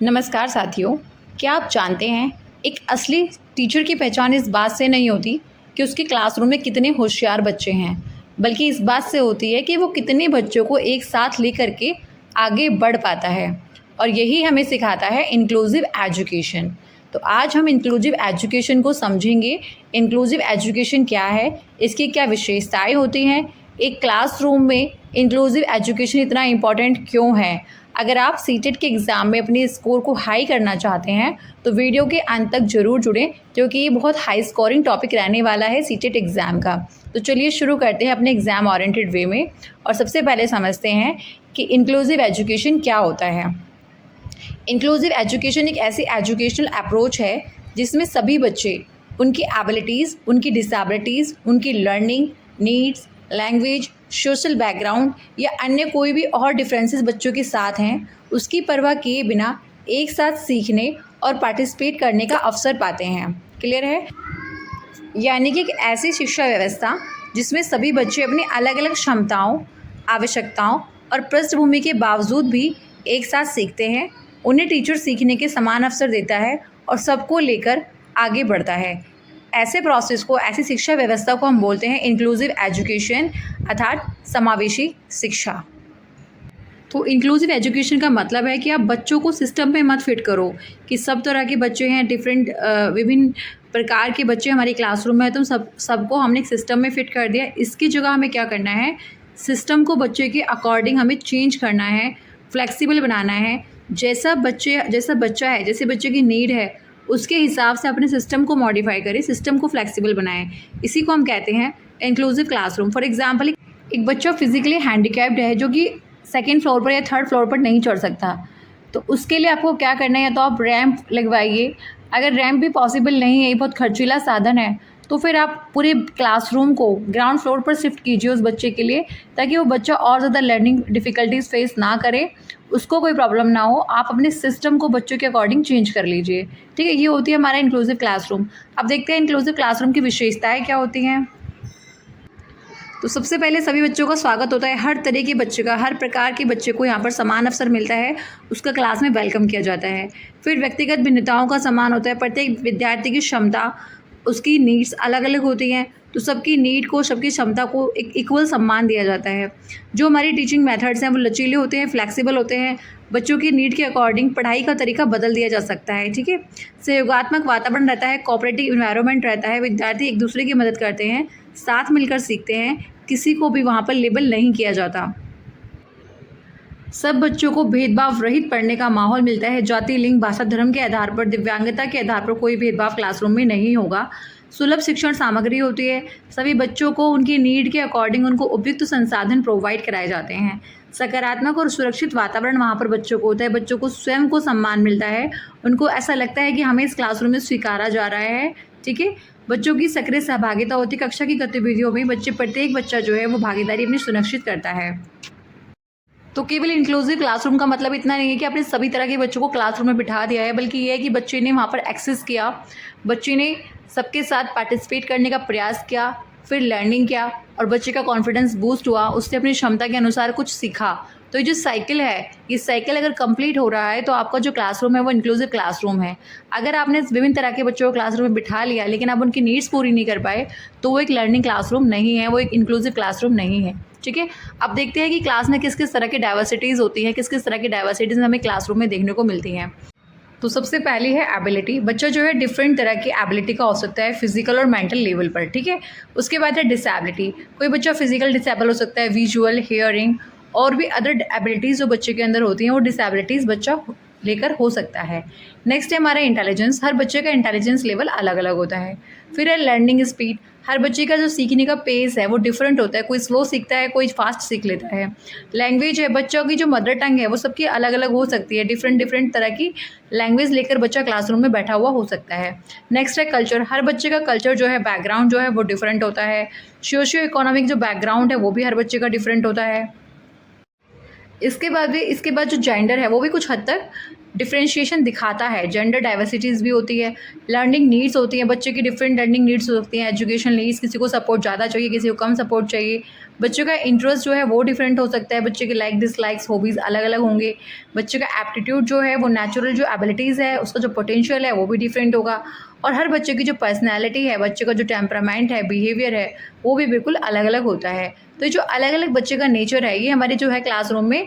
नमस्कार साथियों, क्या आप जानते हैं एक असली टीचर की पहचान इस बात से नहीं होती कि उसके क्लासरूम में कितने होशियार बच्चे हैं, बल्कि इस बात से होती है कि वो कितने बच्चों को एक साथ लेकर के आगे बढ़ पाता है। और यही हमें सिखाता है इंक्लूसिव एजुकेशन। तो आज हम इंक्लूसिव एजुकेशन को समझेंगे। इंक्लूसिव एजुकेशन क्या है, इसकी क्या विशेषताएं होती हैं, एक क्लासरूम में इंक्लूसिव एजुकेशन इतना इम्पॉर्टेंट क्यों है। अगर आप सीटेट के एग्ज़ाम में अपने स्कोर को हाई करना चाहते हैं तो वीडियो के अंत तक ज़रूर जुड़ें, क्योंकि ये बहुत हाई स्कोरिंग टॉपिक रहने वाला है सीटेट एग्ज़ाम का। तो चलिए शुरू करते हैं अपने एग्ज़ाम ओरिएंटेड वे में। और सबसे पहले समझते हैं कि इंक्लूसिव एजुकेशन क्या होता है। इंक्लूसिव एजुकेशन एक ऐसी एजुकेशनल अप्रोच है जिसमें सभी बच्चे, उनकी एबिलिटीज़, उनकी डिसेबिलिटीज़, उनकी learning needs, language, social background या अन्य कोई भी और डिफरेंसेस बच्चों के साथ हैं, उसकी परवाह किए बिना एक साथ सीखने और पार्टिसिपेट करने का अवसर पाते हैं। क्लियर है? यानी कि एक ऐसी शिक्षा व्यवस्था जिसमें सभी बच्चे अपनी अलग अलग क्षमताओं, आवश्यकताओं और पृष्ठभूमि के बावजूद भी एक साथ सीखते हैं। उन्हें टीचर सीखने के समान अवसर देता है और सबको लेकर आगे बढ़ता है। ऐसे प्रोसेस को, ऐसी शिक्षा व्यवस्था को हम बोलते हैं इंक्लूसिव एजुकेशन, अर्थात समावेशी शिक्षा। तो इंक्लूसिव एजुकेशन का मतलब है कि आप बच्चों को सिस्टम में मत फिट करो कि सब तरह के बच्चे हैं, विभिन्न प्रकार के बच्चे हमारी क्लासरूम में हैं, तो सबको हमने एक सिस्टम में फिट कर दिया। इसकी जगह हमें क्या करना है, सिस्टम को बच्चे के अकॉर्डिंग हमें चेंज करना है, फ्लेक्सिबल बनाना है। जैसा बच्चा है, जैसे बच्चे की नीड है, उसके हिसाब से अपने सिस्टम को मॉडिफाई करें, सिस्टम को फ्लेक्सिबल बनाएं। इसी को हम कहते हैं इंक्लूसिव क्लासरूम। फॉर एग्जांपल, एक बच्चा फिजिकली हैंडीकैप्ड है जो कि सेकेंड फ्लोर पर या थर्ड फ्लोर पर नहीं चढ़ सकता, तो उसके लिए आपको क्या करना है, या तो आप रैंप लगवाइए। अगर रैंप भी पॉसिबल नहीं है, ये बहुत खर्चीला साधन है, तो फिर आप पूरे क्लासरूम को ग्राउंड फ्लोर पर शिफ्ट कीजिए उस बच्चे के लिए, ताकि वो बच्चा और ज़्यादा लर्निंग डिफ़िकल्टीज फेस ना करे, उसको कोई प्रॉब्लम ना हो। आप अपने सिस्टम को बच्चों के अकॉर्डिंग चेंज कर लीजिए। ठीक है, ये होती है हमारा इंक्लूसिव क्लासरूम। अब देखते हैं इंक्लूसिव क्लासरूम की विशेषताएं क्या होती हैं। तो सबसे पहले सभी बच्चों का स्वागत होता है। हर तरह के बच्चे का, हर प्रकार के बच्चे को यहाँ पर समान अवसर मिलता है, उसका क्लास में वेलकम किया जाता है। फिर व्यक्तिगत भिन्नताओं का सम्मान होता है। प्रत्येक विद्यार्थी की क्षमता, उसकी नीड्स अलग अलग होती हैं, तो सबकी नीड को, सबकी क्षमता को एक इक्वल सम्मान दिया जाता है। जो हमारी टीचिंग मेथड्स हैं वो लचीले होते हैं, फ्लेक्सिबल होते हैं। बच्चों की नीड के अकॉर्डिंग पढ़ाई का तरीका बदल दिया जा सकता है। ठीक है, सहयोगात्मक वातावरण रहता है, कोऑपरेटिव इन्वायरमेंट रहता है, विद्यार्थी एक दूसरे की मदद करते हैं, साथ मिलकर सीखते हैं, किसी को भी वहाँ पर लेबल नहीं किया जाता। सब बच्चों को भेदभाव रहित पढ़ने का माहौल मिलता है। जाति, लिंग, भाषा, धर्म के आधार पर, दिव्यांगता के आधार पर कोई भेदभाव क्लासरूम में नहीं होगा। सुलभ शिक्षण सामग्री होती है। सभी बच्चों को उनकी नीड के अकॉर्डिंग उनको उपयुक्त संसाधन प्रोवाइड कराए जाते हैं। सकारात्मक और सुरक्षित वातावरण वहाँ पर बच्चों को होता है। बच्चों को स्वयं को सम्मान मिलता है, उनको ऐसा लगता है कि हमें इस क्लासरूम में स्वीकारा जा रहा है। ठीक है, बच्चों की सक्रिय सहभागिता होती है। कक्षा की गतिविधियों में प्रत्येक बच्चा जो है वो भागीदारी अपनी सुनिश्चित करता है। तो केवल इंक्लूसिव क्लासरूम का मतलब इतना नहीं है कि आपने सभी तरह के बच्चों को क्लासरूम में बिठा दिया है, बल्कि ये है कि बच्चे ने वहाँ पर एक्सेस किया, बच्चे ने सबके साथ पार्टिसिपेट करने का प्रयास किया, फिर लर्निंग किया और बच्चे का कॉन्फिडेंस बूस्ट हुआ, उसने अपनी क्षमता के अनुसार कुछ सीखा। तो ये जो साइकिल है, ये साइकिल अगर कंप्लीट हो रहा है तो आपका जो क्लासरूम है वो इंक्लूसिव क्लासरूम है। अगर आपने विभिन्न तरह के बच्चों को क्लासरूम में बिठा लिया लेकिन आप उनकी नीड्स पूरी नहीं कर पाए, तो वो एक लर्निंग क्लासरूम नहीं है, वो एक इंक्लूसिव क्लासरूम नहीं है। ठीक है, अब देखते हैं कि क्लास में किस किस तरह की डाइवर्सिटीज़ होती हैं, किस किस तरह की डाइवर्सिटीज़ हमें क्लासरूम में देखने को मिलती हैं। तो सबसे पहली है एबिलिटी। बच्चा जो है डिफरेंट तरह की एबिलिटी का हो सकता है, फिजिकल और मेंटल लेवल पर। ठीक है, उसके बाद है डिसेबिलिटी। कोई बच्चा फिजिकल डिसेबल हो सकता है, विजुअल, हियरिंग और भी अदर एबिलिटीज़ जो बच्चे के अंदर होती हैं वो डिसेबिलिटीज़ बच्चा लेकर हो सकता है। नेक्स्ट है हमारा इंटेलिजेंस। हर बच्चे का इंटेलिजेंस लेवल अलग अलग होता है। फिर है लर्निंग स्पीड। हर बच्चे का जो सीखने का पेस है वो डिफरेंट होता है, कोई स्लो सीखता है, कोई फास्ट सीख लेता है। लैंग्वेज है, बच्चों की जो मदर टंग है वो सबकी अलग अलग हो सकती है। डिफरेंट तरह की लैंग्वेज लेकर बच्चा क्लासरूम में बैठा हुआ हो सकता है। नेक्स्ट है कल्चर। हर बच्चे का कल्चर जो है, बैकग्राउंड जो है वो डिफरेंट होता है। सोशियो इकोनॉमिक जो बैकग्राउंड है वो भी हर बच्चे का डिफरेंट होता है। इसके बाद जो जेंडर है वो भी कुछ हद तक डिफरेंशिएशन दिखाता है। जेंडर डाइवर्सिटीज़ भी होती है, लर्निंग नीड्स होती हैं, बच्चे की डिफरेंट लर्निंग नीड्स हो सकती हैं, एजुकेशन नीड्स, किसी को सपोर्ट ज़्यादा चाहिए, किसी को कम सपोर्ट चाहिए। बच्चों का इंटरेस्ट जो है वो डिफरेंट हो सकता है, बच्चे के लाइक डिसलाइक्स हॉबीज़ अलग अलग होंगे। बच्चे का एप्टीट्यूड जो है वो नेचुरल जो एबिलिटीज़ है उसका जो पोटेंशियल है वो भी डिफरेंट होगा। और हर बच्चे की जो पर्सनैलिटी है, बच्चे का जो टेम्परामेंट है, बिहेवियर है, वो भी बिल्कुल अलग अलग होता है। तो जो अलग अलग बच्चे का नेचर है ये हमारे जो है क्लासरूम में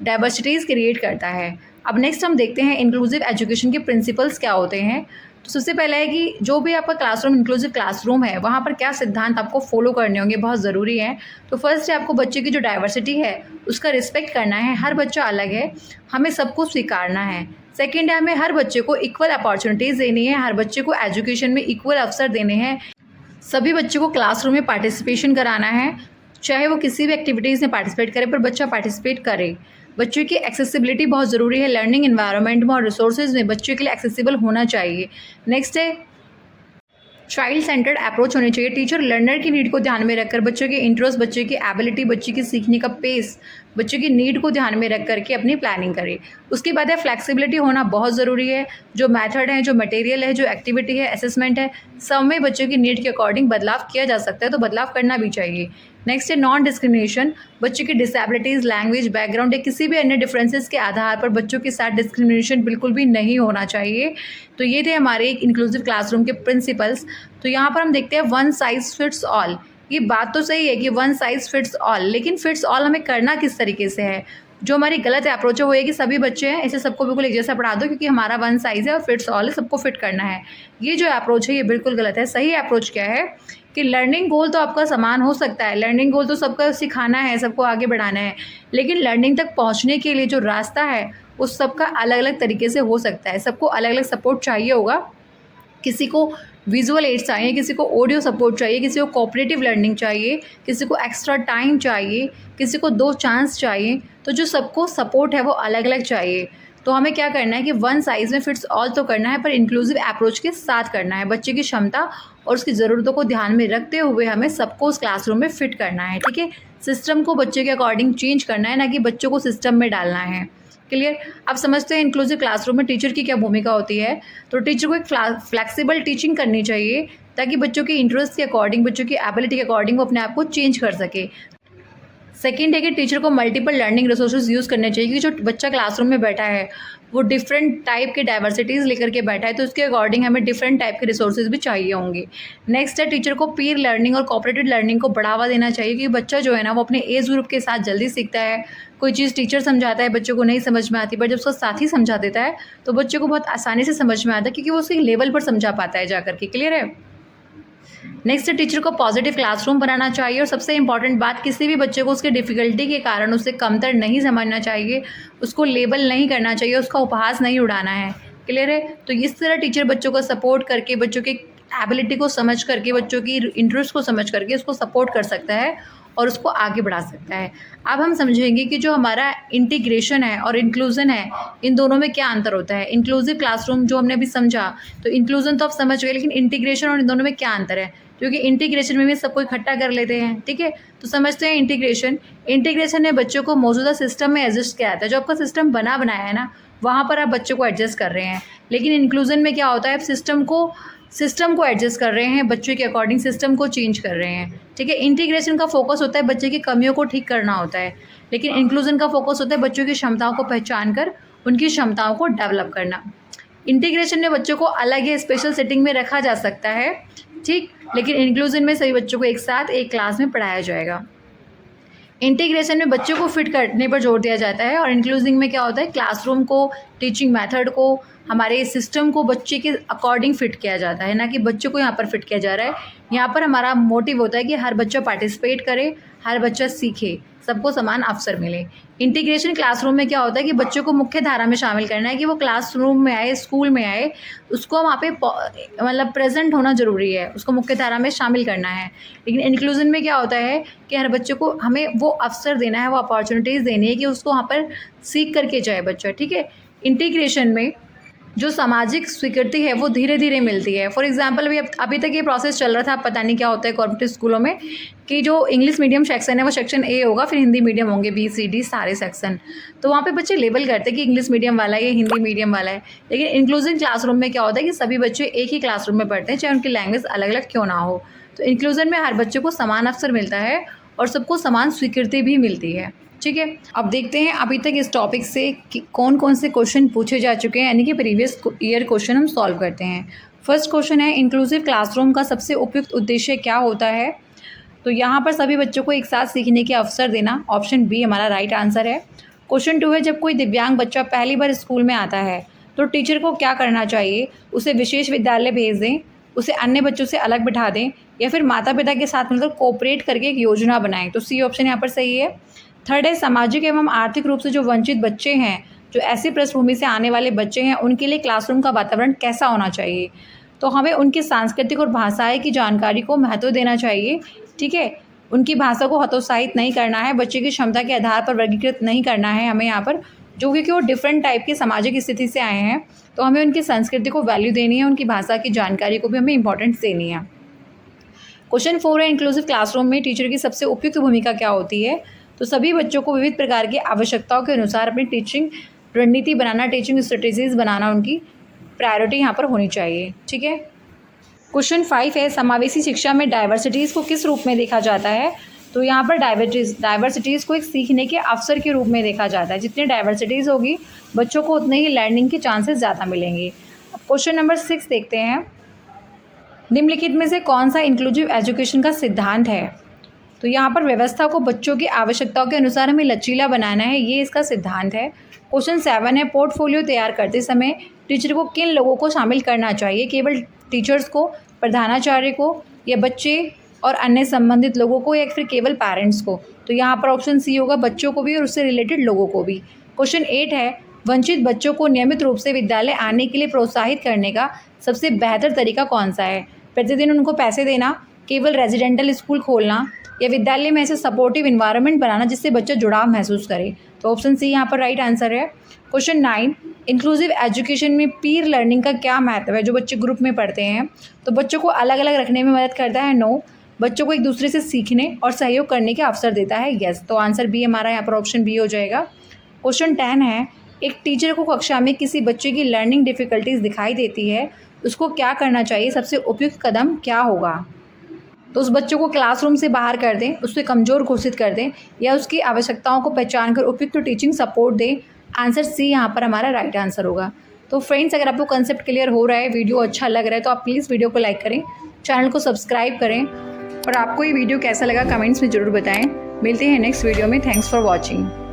डाइवर्सिटीज़ क्रिएट करता है। अब नेक्स्ट हम देखते हैं इंक्लूसिव एजुकेशन के प्रिंसिपल्स क्या होते हैं। तो सबसे पहला है कि जो भी आपका क्लासरूम इंक्लूसिव क्लासरूम है वहाँ पर क्या सिद्धांत आपको फॉलो करने होंगे, बहुत ज़रूरी है। तो फर्स्ट है आपको बच्चे की जो डाइवर्सिटी है उसका रिस्पेक्ट करना है, हर बच्चा अलग है, हमें सबको स्वीकारना है। सेकेंड है हमें हर बच्चे को इक्वल अपॉर्चुनिटीज़ देनी है, हर बच्चे को एजुकेशन में इक्वल अवसर देने हैं, सभी बच्चों को क्लासरूम में पार्टिसिपेशन कराना है, चाहे वो किसी भी एक्टिविटीज़ में पार्टिसिपेट करे पर बच्चा पार्टिसिपेट करे। बच्चों की एक्सेसिबिलिटी बहुत ज़रूरी है, लर्निंग इन्वायरमेंट में और रिसोर्सेज में बच्चों के लिए एक्सेसिबल होना चाहिए। नेक्स्ट है चाइल्ड सेंटर्ड अप्रोच होनी चाहिए। टीचर लर्नर की नीड को ध्यान में रखकर बच्चों के इंटरेस्ट, बच्चे की एबिलिटी, बच्चे की सीखने का पेस, बच्चे की नीड को ध्यान में रख करके अपनी प्लानिंग करे। उसके बाद है फ्लेक्सिबिलिटी होना बहुत ज़रूरी है। जो मेथड है, जो मटेरियल है, जो एक्टिविटी है, असेसमेंट है, सब में बच्चों की नीड के अकॉर्डिंग बदलाव किया जा सकता है, तो बदलाव करना भी चाहिए। नेक्स्ट है नॉन डिस्क्रिमिनेशन। बच्चों की डिसेबिलिटीज़, लैंग्वेज, बैकग्राउंड या किसी भी अन्य डिफरेंसेस के आधार पर बच्चों के साथ डिस्क्रिमिनेशन बिल्कुल भी नहीं होना चाहिए। तो ये थे हमारे एक इंक्लूसिव क्लासरूम के प्रिंसिपल्स। तो यहाँ पर हम देखते हैं वन साइज़ फिट्स ऑल। ये बात तो सही है कि वन साइज़ फिट्स ऑल, लेकिन फिट्स ऑल हमें करना किस तरीके से है। जो हमारी गलत अप्रोच है वो है कि सभी बच्चे हैं इसे सबको बिल्कुल एक जैसा पढ़ा दो क्योंकि हमारा वन साइज़ है और फिट्स ऑल है, सबको फिट करना है। ये जो अप्रोच है ये बिल्कुल गलत है। सही अप्रोच क्या है कि लर्निंग गोल तो आपका समान हो सकता है, लर्निंग गोल तो सबका सिखाना है, सबको आगे बढ़ाना है, लेकिन लर्निंग तक पहुँचने के लिए जो रास्ता है उस सबका अलग अलग तरीके से हो सकता है। सबको अलग अलग सपोर्ट चाहिए होगा। किसी को विजुअल एड्स चाहिए, किसी को ऑडियो सपोर्ट चाहिए, किसी को कोऑपरेटिव लर्निंग चाहिए, किसी को एक्स्ट्रा टाइम चाहिए, किसी को 2 चांस चाहिए। तो जो सबको सपोर्ट है वो अलग अलग चाहिए। तो हमें क्या करना है कि वन साइज़ में फिट्स ऑल तो करना है पर इंक्लूसिव अप्रोच के साथ करना है। बच्चे की क्षमता और उसकी ज़रूरतों को ध्यान में रखते हुए हमें सबको उस क्लासरूम में फ़िट करना है। ठीक है, सिस्टम को बच्चे के अकॉर्डिंग चेंज करना है, ना कि बच्चों को सिस्टम में डालना है। क्लियर। अब समझते हैं इंक्लूसिव क्लासरूम में टीचर की क्या भूमिका होती है। तो टीचर को एक फ्लैक्सिबल टीचिंग करनी चाहिए ताकि बच्चों के इंटरेस्ट के अकॉर्डिंग, बच्चों की एबिलिटी के अकॉर्डिंग वो अपने आप को चेंज कर सके। सेकेंड है कि टीचर को मल्टीपल लर्निंग रिसोर्सेज यूज़ करने चाहिए क्योंकि जो बच्चा क्लासरूम में बैठा है वो डिफरेंट टाइप के डाइवर्सिटीज़ लेकर के बैठा है, तो उसके अकॉर्डिंग हमें डिफरेंट टाइप के रिसोर्सेज भी चाहिए होंगे। नेक्स्ट है टीचर को पीयर लर्निंग और कोऑपरेटिव लर्निंग को बढ़ावा देना चाहिए क्योंकि बच्चा जो है ना वो अपने एज ग्रुप के साथ जल्दी सीखता है। कोई चीज़ टीचर समझाता है बच्चों को नहीं समझ में आती, पर जब उसका साथी समझा देता है तो बच्चों को बहुत आसानी से समझ में आता है क्योंकि वो उसके लेवल पर समझा पाता है जा करके। क्लियर है। नेक्स्ट टीचर को पॉजिटिव क्लासरूम बनाना चाहिए और सबसे इंपॉर्टेंट बात, किसी भी बच्चे को उसके डिफ़िकल्टी के कारण उसे कमतर नहीं समझना चाहिए, उसको लेबल नहीं करना चाहिए, उसका उपहास नहीं उड़ाना है। क्लियर है। तो इस तरह टीचर बच्चों को सपोर्ट करके, बच्चों की एबिलिटी को समझ करके, बच्चों की इंटरेस्ट को समझ करके उसको सपोर्ट कर सकता है और उसको आगे बढ़ा सकता है। अब हम समझेंगे कि जो हमारा इंटीग्रेशन है और इंक्लूज़न है इन दोनों में क्या अंतर होता है। इंक्लूसिव क्लासरूम जो हमने अभी समझा, तो इंक्लूज़न तो आप समझ गए, लेकिन इंटीग्रेशन और इन दोनों में क्या अंतर है, क्योंकि इंटीग्रेशन में भी सबको इकट्ठा कर लेते हैं। ठीक है, तो समझते हैं इंटीग्रेशन ने बच्चों को मौजूदा सिस्टम में एडजस्ट किया जाता है। जो आपका सिस्टम बना बनाया है ना वहाँ पर आप बच्चों को एडजस्ट कर रहे हैं, लेकिन इंक्लूज़न में क्या होता है, आप सिस्टम को एडजस्ट कर रहे हैं, बच्चों के अकॉर्डिंग सिस्टम को चेंज कर रहे हैं। ठीक है, इंटीग्रेशन का फोकस होता है बच्चे की कमियों को ठीक करना होता है, लेकिन इंक्लूज़न का फोकस होता है बच्चों की क्षमताओं को पहचान कर उनकी क्षमताओं को डेवलप करना। इंटीग्रेशन में बच्चों को अलग या स्पेशल सेटिंग में रखा जा सकता है, ठीक, लेकिन इंक्लूज़न में सभी बच्चों को एक साथ एक क्लास में पढ़ाया जाएगा। इंटीग्रेशन में बच्चों को फिट करने पर जोर दिया जाता है और इंक्लूजिंग में क्या होता है, क्लासरूम को, टीचिंग मेथड को, हमारे सिस्टम को बच्चे के अकॉर्डिंग फिट किया जाता है, ना कि बच्चों को यहाँ पर फिट किया जा रहा है। यहाँ पर हमारा मोटिव होता है कि हर बच्चा पार्टिसिपेट करे, हर बच्चा सीखे, सबको समान अवसर मिले। इंटीग्रेशन क्लासरूम में क्या होता है कि बच्चों को मुख्य धारा में शामिल करना है, कि वो क्लासरूम में आए, स्कूल में आए, उसको वहाँ पे मतलब प्रेजेंट होना ज़रूरी है, उसको मुख्य धारा में शामिल करना है। लेकिन इंक्लूजन में क्या होता है कि हर बच्चे को हमें वो अवसर देना है, वो अपॉर्चुनिटीज़ देनी है कि उसको वहाँ पर सीख करके जाए बच्चा। ठीक है, इंटीग्रेशन में जो सामाजिक स्वीकृति है वो धीरे धीरे मिलती है। फॉर एग्जांपल अभी तक ये प्रोसेस चल रहा था, पता नहीं क्या होता है कॉर्पोरेट स्कूलों में, कि जो इंग्लिश मीडियम सेक्शन है वो सेक्शन ए होगा, फिर हिंदी मीडियम होंगे बी सी डी सारे सेक्शन। तो वहाँ पे बच्चे लेबल करते हैं कि इंग्लिश मीडियम वाला है, ये हिंदी मीडियम वाला है। लेकिन इंक्लूसिव क्लासरूम में क्या होता है कि सभी बच्चे एक ही क्लासरूम में पढ़ते हैं, चाहे उनकी लैंग्वेज अलग अलग क्यों ना हो। तो इंक्लूजन में हर बच्चे को समान अवसर मिलता है और सबको समान स्वीकृति भी मिलती है। ठीक है, अब देखते हैं अभी तक इस टॉपिक से कि कौन कौन से क्वेश्चन पूछे जा चुके हैं, यानी कि प्रीवियस ईयर क्वेश्चन हम सॉल्व करते हैं। फर्स्ट क्वेश्चन है, इंक्लूसिव क्लासरूम का सबसे उपयुक्त उद्देश्य क्या होता है? तो यहाँ पर सभी बच्चों को एक साथ सीखने के अवसर देना, ऑप्शन बी हमारा राइट आंसर है। क्वेश्चन 2 है, जब कोई दिव्यांग बच्चा पहली बार स्कूल में आता है तो टीचर को क्या करना चाहिए? उसे विशेष विद्यालय भेज दें, उसे अन्य बच्चों से अलग बिठा दें, या फिर माता पिता के साथ मिलकर कोऑपरेट करके एक योजना बनाएं। तो सी ऑप्शन यहाँ पर सही है। थर्ड है, सामाजिक एवं आर्थिक रूप से जो वंचित बच्चे हैं, जो ऐसी पृष्ठभूमि से आने वाले बच्चे हैं, उनके लिए क्लासरूम का वातावरण कैसा होना चाहिए? तो हमें उनकी सांस्कृतिक और भाषाएं की जानकारी को महत्व देना चाहिए। ठीक है, उनकी भाषा को हतोत्साहित नहीं करना है, बच्चे की क्षमता के आधार पर वर्गीकृत नहीं करना है हमें यहाँ पर, जो कि वो डिफरेंट टाइप की सामाजिक स्थिति से आए हैं। तो हमें उनकी संस्कृति को वैल्यू देनी है, उनकी भाषा की जानकारी को भी हमें इंपॉर्टेंस देनी है। क्वेश्चन 4 है, इंक्लूसिव क्लासरूम में टीचर की सबसे उपयुक्त भूमिका क्या होती है? तो सभी बच्चों को विविध प्रकार की आवश्यकताओं के अनुसार अपनी टीचिंग रणनीति बनाना, टीचिंग स्ट्रेटेजीज बनाना उनकी प्रायोरिटी यहाँ पर होनी चाहिए। ठीक है, क्वेश्चन 5 है, समावेशी शिक्षा में डाइवर्सिटीज़ को किस रूप में देखा जाता है? तो यहाँ पर डाइवर्सिटीज़ को एक सीखने के अवसर के रूप में देखा जाता है। जितनी डाइवर्सिटीज़ होगी बच्चों को उतने ही लर्निंग के चांसेस ज़्यादा मिलेंगे। अब क्वेश्चन नंबर 6 देखते हैं, निम्नलिखित में से कौन सा इंक्लूसिव एजुकेशन का सिद्धांत है? तो यहाँ पर व्यवस्था को बच्चों की आवश्यकताओं के अनुसार हमें लचीला बनाना है, ये इसका सिद्धांत है। क्वेश्चन 7 है, पोर्टफोलियो तैयार करते समय टीचर को किन लोगों को शामिल करना चाहिए? केवल टीचर्स को, प्रधानाचार्य को, या बच्चे और अन्य संबंधित लोगों को, या फिर केवल पेरेंट्स को? तो यहाँ पर ऑप्शन सी होगा, बच्चों को भी और उससे रिलेटेड लोगों को भी। क्वेश्चन 8 है, वंचित बच्चों को नियमित रूप से विद्यालय आने के लिए प्रोत्साहित करने का सबसे बेहतर तरीका कौन सा है? प्रतिदिन उनको पैसे देना, केवल रेजिडेंटल स्कूल खोलना, या विद्यालय में ऐसे सपोर्टिव इन्वायरमेंट बनाना जिससे बच्चा जुड़ाव महसूस करे? तो ऑप्शन सी यहाँ पर राइट आंसर है। क्वेश्चन 9, इंक्लूसिव एजुकेशन में पीर लर्निंग का क्या महत्व है? जो बच्चे ग्रुप में पढ़ते हैं तो बच्चों को अलग अलग रखने में मदद करता है? नो। बच्चों को एक दूसरे से सीखने और सहयोग करने के अवसर देता है? यस। तो आंसर बी हमारा यहाँ पर ऑप्शन बी हो जाएगा। क्वेश्चन 10 है, एक टीचर को कक्षा में किसी बच्चे की लर्निंग डिफ़िकल्टीज दिखाई देती है, उसको क्या करना चाहिए? सबसे उपयुक्त कदम क्या होगा? तो उस बच्चों को क्लासरूम से बाहर कर दें, उससे कमज़ोर घोषित कर दें, या उसकी आवश्यकताओं को पहचान कर उपयुक्त टीचिंग सपोर्ट दें? आंसर सी यहाँ पर हमारा राइट आंसर होगा। तो फ्रेंड्स, अगर आपको कंसेप्ट क्लियर हो रहा है, वीडियो अच्छा लग रहा है, तो आप प्लीज़ वीडियो को लाइक करें, चैनल को सब्सक्राइब करें, और आपको ये वीडियो कैसा लगा कमेंट्स में ज़रूर बताएं। मिलते हैं नेक्स्ट वीडियो में। Thanks for watching.